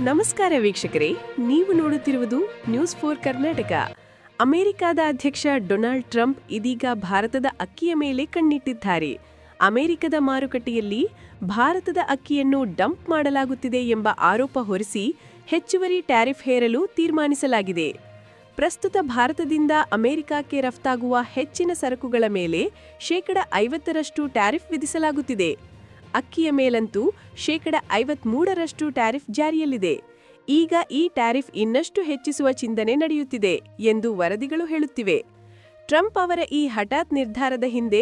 ನಮಸ್ಕಾರ ವೀಕ್ಷಕರೇ, ನೀವು ನೋಡುತ್ತಿರುವುದು ನ್ಯೂಸ್ 4 ಕರ್ನಾಟಕ. ಅಮೆರಿಕದ ಅಧ್ಯಕ್ಷ ಡೊನಾಲ್ಡ್ ಟ್ರಂಪ್ ಇದೀಗ ಭಾರತದ ಅಕ್ಕಿಯ ಮೇಲೆ ಕಣ್ಣಿಟ್ಟಿದ್ದಾರೆ. ಅಮೆರಿಕದ ಮಾರುಕಟ್ಟೆಯಲ್ಲಿ ಭಾರತದ ಅಕ್ಕಿಯನ್ನು ಡಂಪ್ ಮಾಡಲಾಗುತ್ತಿದೆ ಎಂಬ ಆರೋಪ ಹೊರಿಸಿ ಹೆಚ್ಚುವರಿ ಟ್ಯಾರಿಫ್ ಹೇರಲು ತೀರ್ಮಾನಿಸಲಾಗಿದೆ. ಪ್ರಸ್ತುತ ಭಾರತದಿಂದ ಅಮೆರಿಕಕ್ಕೆ ರಫ್ತಾಗುವ ಹೆಚ್ಚಿನ ಸರಕುಗಳ ಮೇಲೆ 50% ಟ್ಯಾರಿಫ್ ವಿಧಿಸಲಾಗುತ್ತಿದೆ. ಅಕ್ಕಿಯ ಮೇಲಂತೂ 53% ಟ್ಯಾರಿಫ್ ಜಾರಿಯಲ್ಲಿದೆ. ಈಗ ಈ ಟ್ಯಾರಿಫ್ ಇನ್ನಷ್ಟು ಹೆಚ್ಚಿಸುವ ಚಿಂತನೆ ನಡೆಯುತ್ತಿದೆ ಎಂದು ವರದಿಗಳು ಹೇಳುತ್ತಿವೆ. ಟ್ರಂಪ್ ಅವರ ಈ ಹಠಾತ್ ನಿರ್ಧಾರದ ಹಿಂದೆ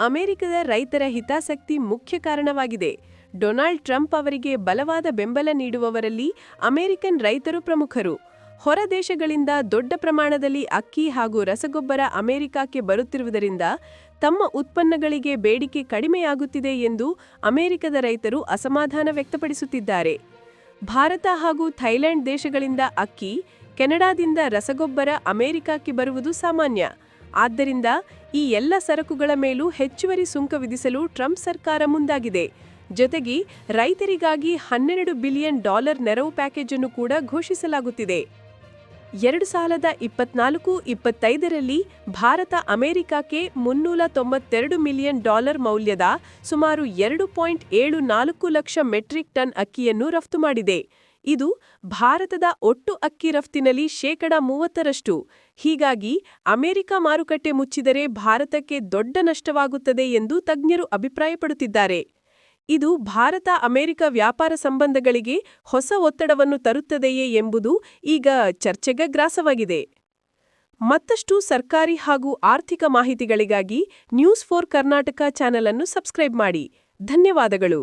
ಅಮೆರಿಕದ ರೈತರ ಹಿತಾಸಕ್ತಿ ಮುಖ್ಯ ಕಾರಣವಾಗಿದೆ. ಡೊನಾಲ್ಡ್ ಟ್ರಂಪ್ ಅವರಿಗೆ ಬಲವಾದ ಬೆಂಬಲ ನೀಡುವವರಲ್ಲಿ ಅಮೆರಿಕನ್ ರೈತರು ಪ್ರಮುಖರು. ಹೊರ ದೇಶಗಳಿಂದ ದೊಡ್ಡ ಪ್ರಮಾಣದಲ್ಲಿ ಅಕ್ಕಿ ಹಾಗೂ ರಸಗೊಬ್ಬರ ಅಮೆರಿಕಕ್ಕೆ ಬರುತ್ತಿರುವುದರಿಂದ ತಮ್ಮ ಉತ್ಪನ್ನಗಳಿಗೆ ಬೇಡಿಕೆ ಕಡಿಮೆಯಾಗುತ್ತಿದೆ ಎಂದು ಅಮೆರಿಕದ ರೈತರು ಅಸಮಾಧಾನ ವ್ಯಕ್ತಪಡಿಸುತ್ತಿದ್ದಾರೆ. ಭಾರತ ಹಾಗೂ ಥೈಲ್ಯಾಂಡ್ ದೇಶಗಳಿಂದ ಅಕ್ಕಿ, ಕೆನಡಾದಿಂದ ರಸಗೊಬ್ಬರ ಅಮೆರಿಕಕ್ಕೆ ಬರುವುದು ಸಾಮಾನ್ಯ. ಆದ್ದರಿಂದ ಈ ಎಲ್ಲ ಸರಕುಗಳ ಮೇಲೂ ಹೆಚ್ಚುವರಿ ಸುಂಕ ವಿಧಿಸಲು ಟ್ರಂಪ್ ಸರ್ಕಾರ ಮುಂದಾಗಿದೆ. ಜೊತೆಗೆ ರೈತರಿಗಾಗಿ $12 ಬಿಲಿಯನ್ ನೆರವು ಪ್ಯಾಕೇಜ್ ಅನ್ನು ಕೂಡ ಘೋಷಿಸಲಾಗುತ್ತಿದೆ. 2024-25ರಲ್ಲಿ ಭಾರತ ಅಮೆರಿಕಕ್ಕೆ $392 ಮಿಲಿಯನ್ ಮೌಲ್ಯದ ಸುಮಾರು 2.74 ಲಕ್ಷ ಮೆಟ್ರಿಕ್ ಟನ್ ಅಕ್ಕಿಯನ್ನು ರಫ್ತು ಮಾಡಿದೆ. ಇದು ಭಾರತದ ಒಟ್ಟು ಅಕ್ಕಿ ರಫ್ತಿನಲ್ಲಿ 30%. ಹೀಗಾಗಿ ಅಮೆರಿಕ ಮಾರುಕಟ್ಟೆ ಮುಚ್ಚಿದರೆ ಭಾರತಕ್ಕೆ ದೊಡ್ಡ ನಷ್ಟವಾಗುತ್ತದೆ ಎಂದು ತಜ್ಞರು ಅಭಿಪ್ರಾಯಪಡುತ್ತಿದ್ದಾರೆ. ಇದು ಭಾರತ ಅಮೆರಿಕ ವ್ಯಾಪಾರ ಸಂಬಂಧಗಳಿಗೆ ಹೊಸ ಒತ್ತಡವನ್ನು ತರುತ್ತದೆಯೇ ಎಂಬುದು ಈಗ ಚರ್ಚೆಗೆ ಗ್ರಾಸವಾಗಿದೆ. ಮತ್ತಷ್ಟು ಸರ್ಕಾರಿ ಹಾಗೂ ಆರ್ಥಿಕ ಮಾಹಿತಿಗಳಿಗಾಗಿ ನ್ಯೂಸ್ 4 ಕರ್ನಾಟಕ ಚಾನೆಲ್ ಅನ್ನು ಸಬ್ಸ್ಕ್ರೈಬ್ ಮಾಡಿ. ಧನ್ಯವಾದಗಳು.